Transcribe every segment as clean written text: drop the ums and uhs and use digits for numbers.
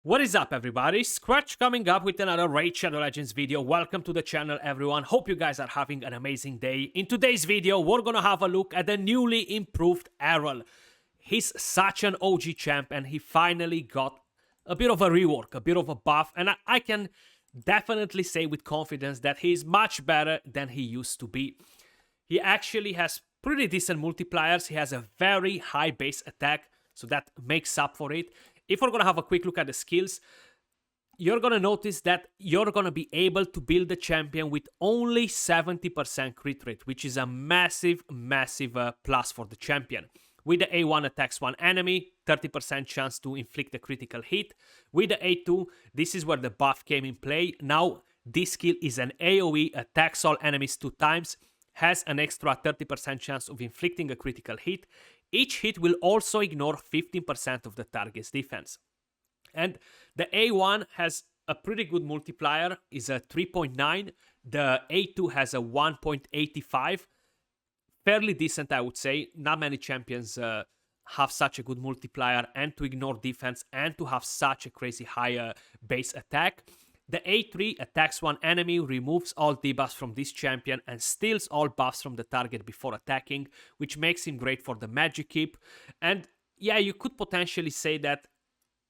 What is up, everybody? Skratch coming up with another Raid Shadow Legends video. Welcome to the channel, everyone. Hope you guys are having an amazing day. In today's video, we're gonna have a look at the newly improved Errol. He's such an OG champ, and he finally got a bit of a rework, a bit of a buff, and I can definitely say with confidence that he's much better than he used to be. He actually has pretty decent multipliers. He has a very high base attack, so that makes up for it. If we're going to have a quick look at the skills, you're going to notice that you're going to be able to build the champion with only 70% crit rate, which is a massive plus for the champion. With the A1 attacks one enemy, 30% chance to inflict a critical hit. With the A2, this is where the buff came in play. Now, this skill is an AoE, attacks all enemies 2 times, has an extra 30% chance of inflicting a critical hit. Each hit will also ignore 15% of the target's defense. And the A1 has a pretty good multiplier, is a 3.9. The A2 has a 1.85. Fairly decent, I would say. Not many champions have such a good multiplier, and to ignore defense, and to have such a crazy high base attack. The A3 attacks one enemy, removes all debuffs from this champion, and steals all buffs from the target before attacking, which makes him great for the magic keep. And yeah, you could potentially say that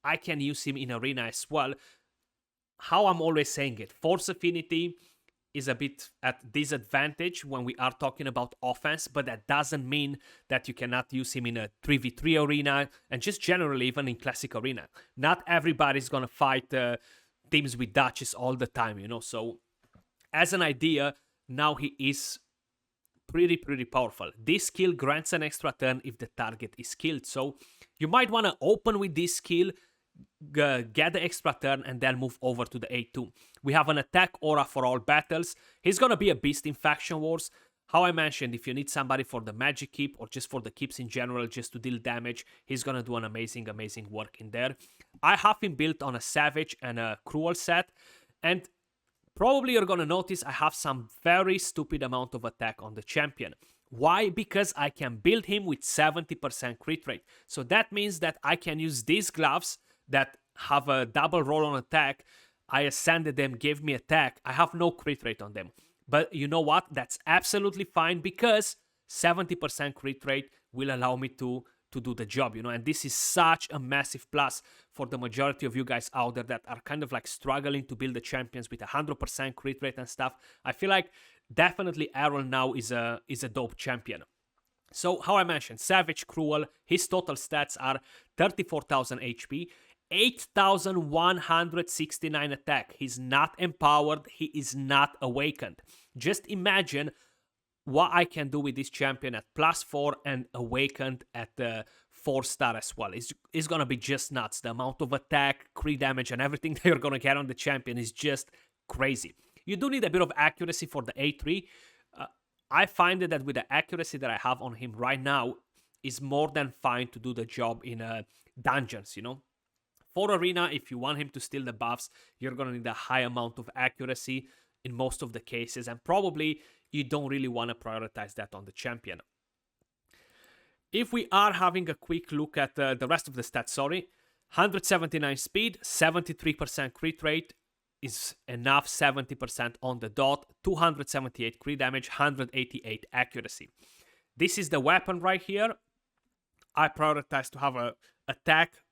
I can use him in arena as well. How I'm always saying it, Force Affinity is a bit at disadvantage when we are talking about offense, but that doesn't mean that you cannot use him in a 3v3 arena, and just generally even in classic arena. Not everybody's gonna fight teams with Duchess all the time, you know. So as an idea, now he is pretty powerful. This skill grants an extra turn if the target is killed. So you might want to open with this skill, get the extra turn, and then move over to the A2. We have an attack aura for all battles. He's gonna be a beast in Faction Wars. How I mentioned, if you need somebody for the magic keep or just for the keeps in general, just to deal damage, he's gonna do an amazing work in there. I have him built on a Savage and a Cruel set, and probably you're gonna notice I have some very stupid amount of attack on the champion. Why? Because I can build him with 70% crit rate. So that means that I can use these gloves that have a double roll on attack. I ascended them, gave me attack. I have no crit rate on them. But you know what? That's absolutely fine, because 70% crit rate will allow me to do the job, you know. And this is such a massive plus for the majority of you guys out there that are kind of like struggling to build the champions with 100% crit rate and stuff. I feel like definitely Errol now is a dope champion. So how I mentioned, Savage, Cruel, his total stats are 34,000 HP, 8,169 attack. He's not empowered, he is not awakened. Just imagine what I can do with this champion at +4 and awakened at the 4-star as well. It's gonna be just nuts. The amount of attack, crit damage, and everything that you're gonna get on the champion is just crazy. You do need a bit of accuracy for the A3. I find that with the accuracy that I have on him right now is more than fine to do the job in dungeons, you know. For arena, if you want him to steal the buffs, you're gonna need a high amount of accuracy in most of the cases, and probably you don't really want to prioritize that on the champion. If we are having a quick look at the rest of the stats, 179 speed, 73% crit rate is enough, 70% on the dot, 278 crit damage, 188 accuracy. This is the weapon right here. I prioritize to have a attack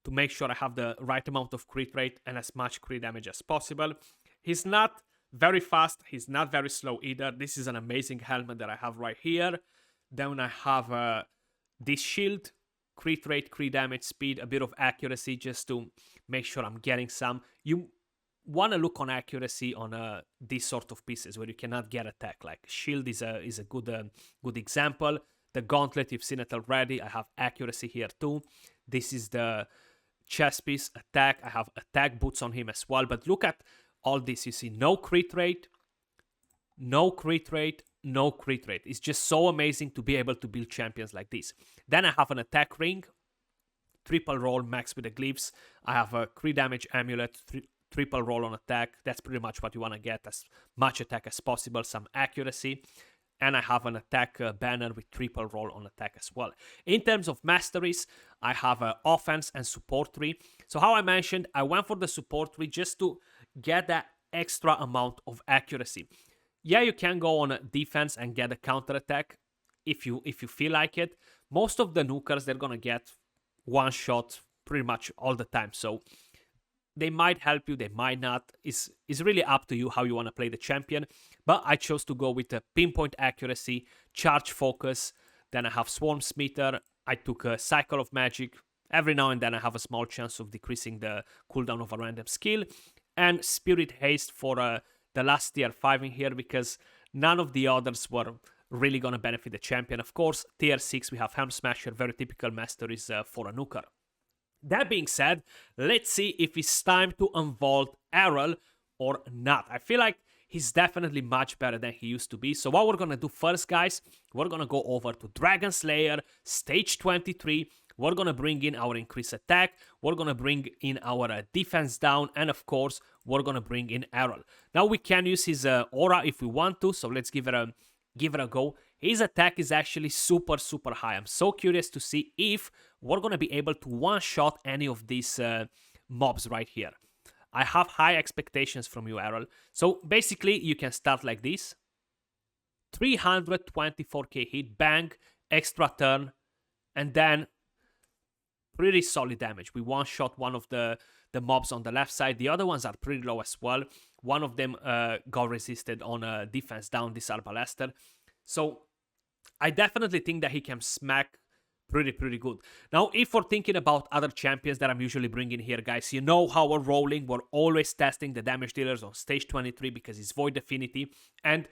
to make sure I have the right amount of crit rate and as much crit damage as possible. He's not very fast, he's not very slow either. This is an amazing helmet that I have right here. Then I have this shield, crit rate, crit damage, speed, a bit of accuracy just to make sure I'm getting some. You want to look on accuracy on these sort of pieces where you cannot get attack. Like shield is a good example. The gauntlet, you've seen it already. I have accuracy here too. This is the chest piece, attack. I have attack boots on him as well. But look at all this. You see no crit rate, no crit rate, no crit rate. It's just so amazing to be able to build champions like this. Then I have an attack ring, triple roll max with the glyphs. I have a crit damage amulet, triple roll on attack. That's pretty much what you want to get, as much attack as possible, some accuracy. and I have an attack banner with triple roll on attack as well. In terms of masteries, I have offense and support tree. So how I mentioned, I went for the support tree just to get that extra amount of accuracy. Yeah, you can go on defense and get a counter attack if you feel like it. Most of the nukers, they're gonna get one shot pretty much all the time. So they might help you, they might not. It's really up to you how you want to play the champion. But I chose to go with a pinpoint accuracy, charge focus. Then I have Swarm Smeter. I took a Cycle of Magic. Every now and then I have a small chance of decreasing the cooldown of a random skill. And Spirit Haste for the last tier 5 in here, because none of the others were really going to benefit the champion. Of course, tier 6 we have Helm Smasher, very typical masteries for a nuker. That being said, let's see if it's time to unvault Errol or not. I feel like he's definitely much better than he used to be. So what we're going to do first, guys, we're going to go over to Dragon Slayer, stage 23. We're going to bring in our increased attack. We're going to bring in our defense down. And of course, we're going to bring in Errol. Now we can use his aura if we want to. So let's give it a go. His attack is actually super high. I'm so curious to see if we're going to be able to one-shot any of these mobs right here. I have high expectations from you, Errol. So basically, you can start like this. 324k hit, bang, extra turn, and then pretty solid damage. We one-shot one of the mobs on the left side. The other ones are pretty low as well. One of them got resisted on defense down, this Arbalaster. So I definitely think that he can smack pretty good. Now, if we're thinking about other champions that I'm usually bringing here, guys, you know how we're rolling. We're always testing the damage dealers on stage 23 because it's Void Affinity. And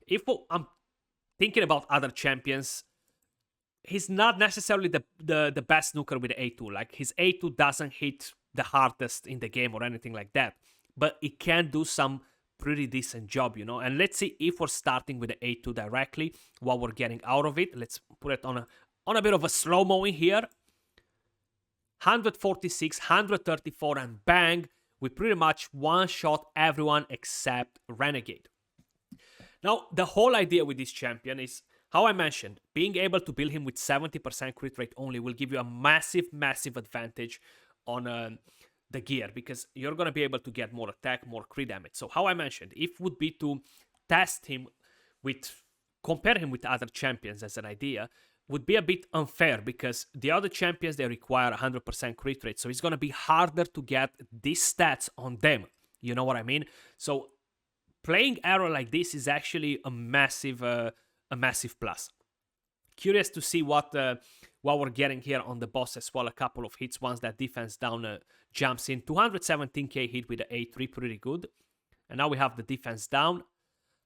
if I'm thinking about other champions, he's not necessarily the best snooker with the A2. Like, his A2 doesn't hit the hardest in the game or anything like that. But it can do some pretty decent job, you know. And let's see if we're starting with the A2 directly, what we're getting out of it. Let's put it on a bit of a slow-mo in here. 146, 134, and bang, we pretty much one-shot everyone except Renegade. Now, the whole idea with this champion is, how I mentioned, being able to build him with 70% crit rate only will give you a massive advantage on the gear, because you're going to be able to get more attack, more crit damage. So how I mentioned, if would be to test him compare him with other champions as an idea, would be a bit unfair, because the other champions, they require 100% crit rate. So it's going to be harder to get these stats on them. You know what I mean? So playing Errol like this is actually a massive plus. Curious to see what we're getting here on the boss as well. A couple of hits once that defense down jumps in. 217k hit with the A3, pretty good. And now we have the defense down.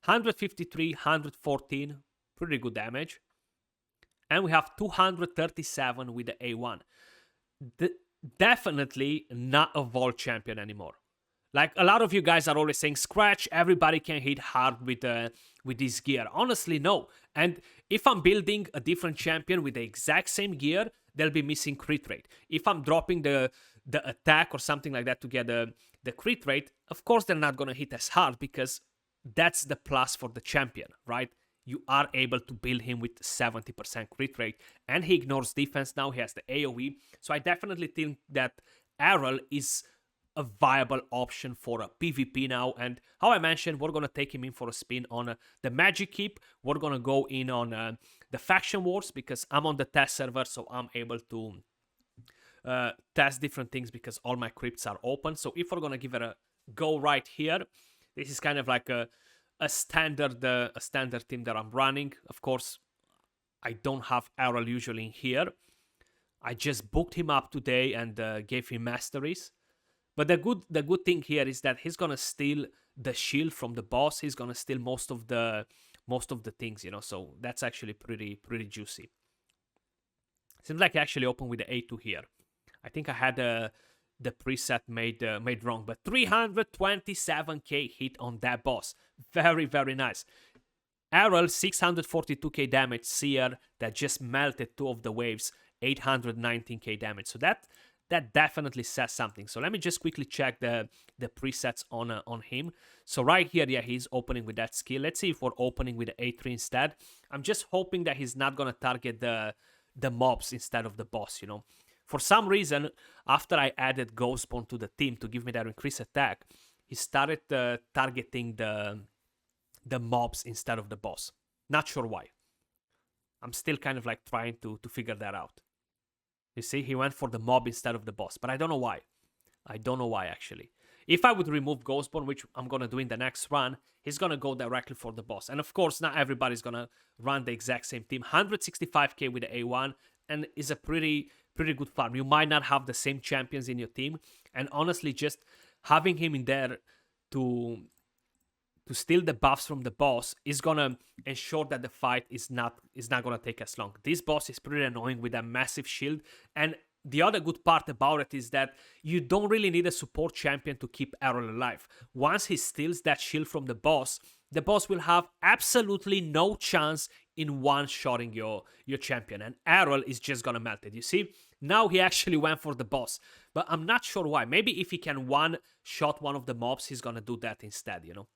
153, 114, pretty good damage. And we have 237 with the A1. Definitely not a vault champion anymore. Like, a lot of you guys are always saying, Skratch, everybody can hit hard with this gear. Honestly, no. And if I'm building a different champion with the exact same gear, they'll be missing crit rate. If I'm dropping the attack or something like that to get the crit rate, of course they're not going to hit as hard, because that's the plus for the champion, right? You are able to build him with 70% crit rate, and he ignores defense now. He has the AoE. So I definitely think that Errol is a viable option for a PvP now. And how I mentioned, we're going to take him in for a spin on the Magic Keep. We're going to go in on the Faction Wars, because I'm on the test server, so I'm able to test different things because all my crypts are open. So if we're going to give it a go right here, this is kind of like a standard team that I'm running. Of course, I don't have Errol usually in here. I just booked him up today and gave him Masteries. But the good thing here is that he's gonna steal the shield from the boss. He's gonna steal most of the things, you know. So that's actually pretty juicy. Seems like I actually opened with the A2 here. I think I had the preset made wrong, but 327k hit on that boss. Very nice. Errol, 642k damage. Seer that just melted two of the waves, 819k damage. So that definitely says something. So let me just quickly check the presets on him. So right here, yeah, he's opening with that skill. Let's see if we're opening with the A3 instead. I'm just hoping that he's not gonna target the mobs instead of the boss, you know. For some reason, after I added Ghostbone to the team to give me that increased attack, he started targeting the mobs instead of the boss. Not sure why. I'm still kind of like trying to figure that out. You see, he went for the mob instead of the boss, but I don't know why. I don't know why, actually. If I would remove Ghostborn, which I'm going to do in the next run, he's going to go directly for the boss. And of course, not everybody's going to run the exact same team. 165k with the A1 and is a pretty good farm. You might not have the same champions in your team. And honestly, just having him in there to steal the buffs from the boss is gonna ensure that the fight is not gonna take as long. This boss is pretty annoying with a massive shield, and the other good part about it is that you don't really need a support champion to keep Errol alive. Once he steals that shield from the boss will have absolutely no chance in one-shotting your champion, and Errol is just gonna melt it. You see? Now he actually went for the boss, but I'm not sure why. Maybe if he can one-shot one of the mobs, he's gonna do that instead, you know?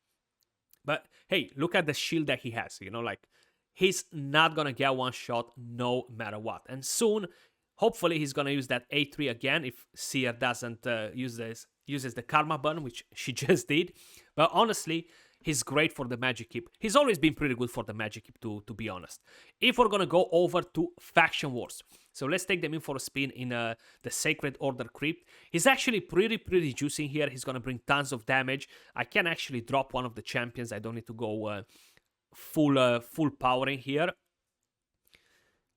But hey, look at the shield that he has, you know, like he's not gonna get one shot no matter what. And soon, hopefully he's gonna use that A3 again if Seer doesn't uses the Karma Bun, which she just did. But honestly, he's great for the Magic Keep. He's always been pretty good for the Magic Keep, to be honest. If we're gonna go over to Faction Wars, so let's take them in for a spin in the Sacred Order Crypt. He's actually pretty juicy here. He's gonna bring tons of damage. I can actually drop one of the champions. I don't need to go full powering here.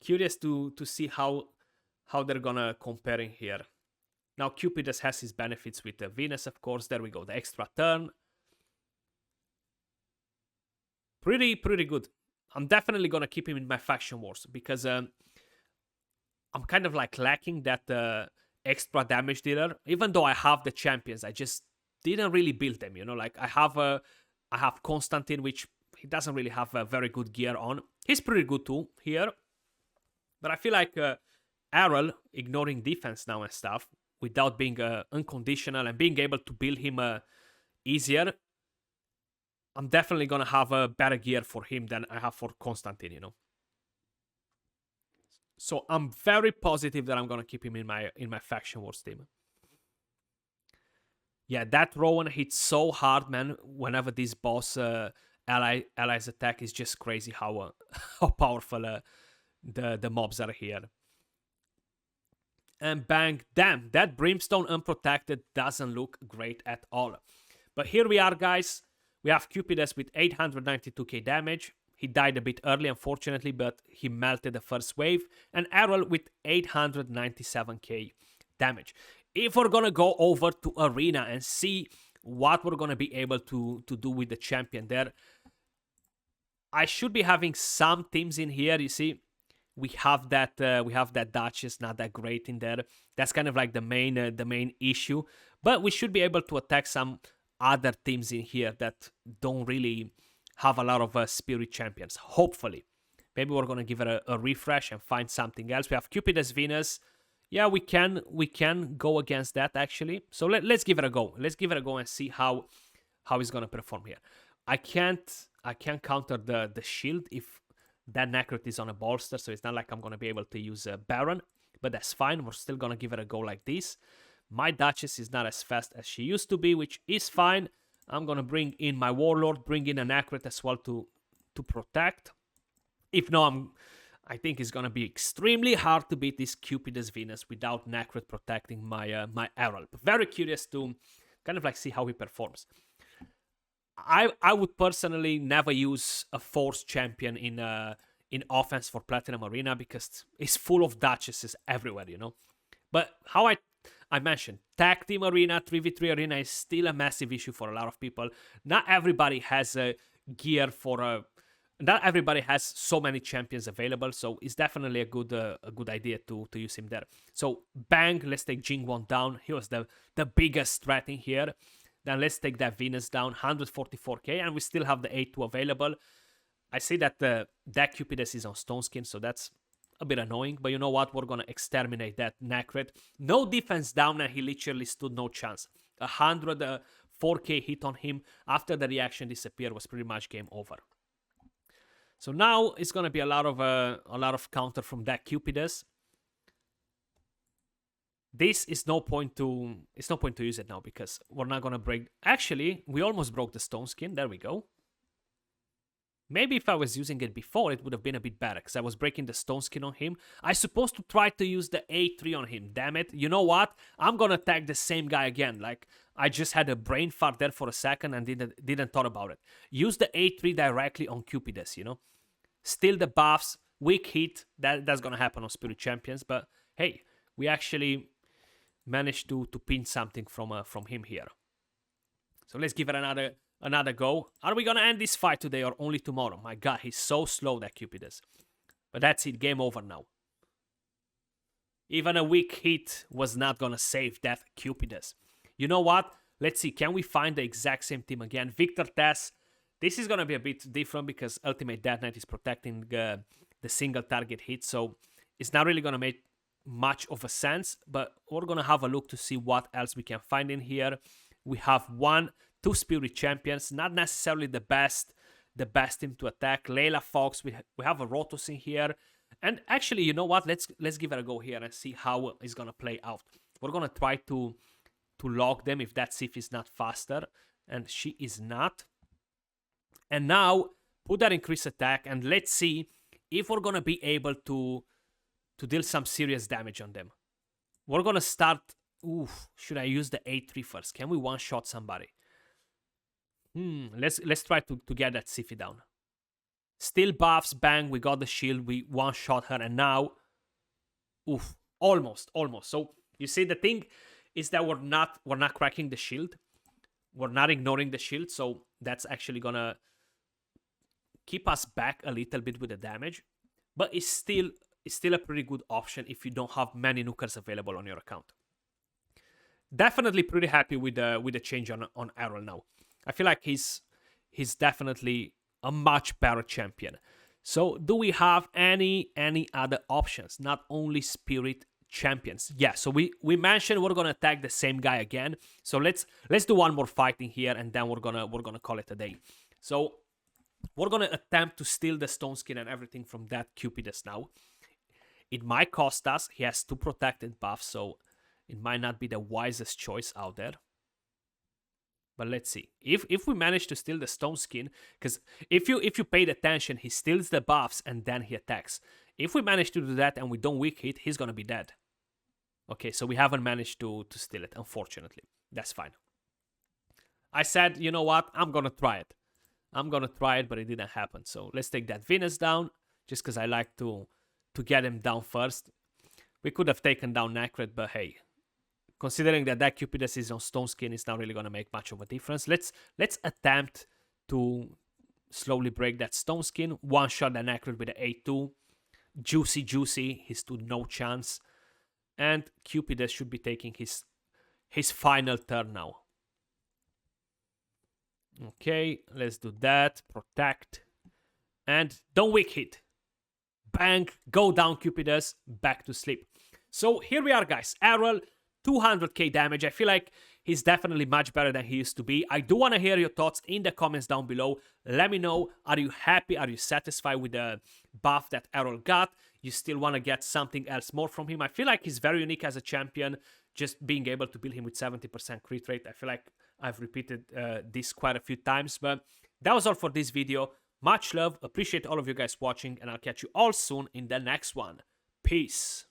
Curious to see how they're gonna compare in here. Now Cupidus has his benefits with Venus, of course. There we go, the extra turn. Pretty good. I'm definitely gonna keep him in my Faction Wars because I'm kind of like lacking that extra damage dealer. Even though I have the champions, I just didn't really build them. You know, like I have Constantine, which he doesn't really have a very good gear on. He's pretty good too here, but I feel like Errol ignoring defense now and stuff without being unconditional and being able to build him easier. I'm definitely gonna have a better gear for him than I have for Constantine, you know. So I'm very positive that I'm gonna keep him in my Faction Wars team. Yeah, that Rowan hits so hard, man. Whenever this boss allies attack, is just crazy how powerful the mobs are here. And bang, damn, that Brimstone Unprotected doesn't look great at all. But here we are, guys. We have Cupidus with 892k damage. He died a bit early, unfortunately, but he melted the first wave. And Errol with 897k damage. If we're gonna go over to Arena and see what we're gonna be able to do with the champion there, I should be having some teams in here. You see, we have that Duchess, not that great in there. That's kind of like the main issue. But we should be able to attack some other teams in here that don't really have a lot of spirit champions. Hopefully, maybe we're gonna give it a refresh and find something else. We have Cupidus Venus. Yeah, we can go against that actually. So let's give it a go. Let's give it a go and see how he's gonna perform here. I can't counter the shield if that Necrot is on a bolster, so it's not like I'm gonna be able to use a Baron, but that's fine. We're still gonna give it a go like this. My Duchess is not as fast as she used to be, which is fine. I'm gonna bring in my Warlord, bring in an Necrot as well to protect. If no, I think it's gonna be extremely hard to beat this Cupidus Venus without Necrot protecting my my Errol. Very curious to kind of like see how he performs. I would personally never use a Force champion in offense for Platinum Arena because it's full of Duchesses everywhere, you know. But how I mentioned, Tag Team Arena, 3v3 Arena is still a massive issue for a lot of people. Not everybody has a gear for not everybody has so many champions available, so it's definitely a good idea to use him there. So bang, let's take Jingwon down. He was the biggest threat in here. Then let's take that Venus down, 144k, and we still have the A2 available. I see that that Cupidus is on Stone Skin, so that's a bit annoying, but you know what? We're gonna exterminate that Necret. No defense down, and he literally stood no chance. 4K hit on him after the reaction disappeared was pretty much game over. So now it's gonna be a lot of counter from that Cupidus. This is no point to use it now because we're not gonna break. Actually, we almost broke the stone skin. There we go. Maybe if I was using it before, it would have been a bit better because I was breaking the stone skin on him. I supposed to try to use the A3 on him. Damn it. You know what? I'm gonna tag the same guy again. Like, I just had a brain fart there for a second and didn't thought about it. Use the A3 directly on Cupidus, you know? Steal the buffs, weak hit. That's gonna happen on Spirit Champions. But hey, we actually managed to pin something from him here. So let's give it another go. Are we gonna end this fight today or only tomorrow? My god, he's so slow, that Cupidus. But that's it, game over now. Even a weak hit was not gonna save that Cupidus. You know what? Let's see, can we find the exact same team again? Victor Tess. This is gonna be a bit different because Ultimate Death Knight is protecting the single target hit, so it's not really gonna make much of a sense, but we're gonna have a look to see what else we can find in here. We have 2 Spirit Champions, not necessarily the best team to attack. Layla Fox, we have a Rotos in here. And actually, you know what? Let's give it a go here and see how it's gonna play out. We're gonna try to lock them if that Sif is not faster. And she is not. And now, put that increased attack and let's see if we're gonna be able to deal some serious damage on them. We're gonna start. Oof, should I use the A3 first? Can we one-shot somebody? Let's try to get that Siffy down. Still buffs, bang, we got the shield, we one-shot her, and now, oof, almost. So you see, the thing is that we're not cracking the shield, we're not ignoring the shield, so that's actually gonna keep us back a little bit with the damage, but it's still a pretty good option if you don't have many nukers available on your account. Definitely pretty happy with the change on Errol now. I feel like he's definitely a much better champion. So do we have any other options? Not only Spirit Champions. Yeah, so we mentioned we're gonna attack the same guy again. So let's do one more fight in here and then we're gonna call it a day. So we're gonna attempt to steal the stone skin and everything from that Cupidus now. It might cost us. He has 2 protected buffs, so it might not be the wisest choice out there. But let's see. If we manage to steal the stone skin, because if you paid attention, he steals the buffs and then he attacks. If we manage to do that and we don't weak hit, he's gonna be dead. Okay, so we haven't managed to steal it, unfortunately. That's fine. I said, you know what? I'm gonna try it. But it didn't happen. So let's take that Venus down, just because I like to get him down first. We could have taken down Necret, but hey, considering that Cupidus is on stone skin, it's not really gonna make much of a difference. Let's attempt to slowly break that stone skin. One shot the Necret with the A2. Juicy, he stood no chance. And Cupidus should be taking his final turn now. Okay, let's do that. Protect. And don't weak hit. Bang, go down Cupidus, back to sleep. So here we are, guys. Errol, 200k damage. I feel like he's definitely much better than he used to be. I do want to hear your thoughts in the comments down below. Let me know, are you happy? Are you satisfied with the buff that Errol got? You still want to get something else more from him? I feel like he's very unique as a champion. Just being able to build him with 70% crit rate. I feel like I've repeated this quite a few times. But that was all for this video. Much love. Appreciate all of you guys watching. And I'll catch you all soon in the next one. Peace.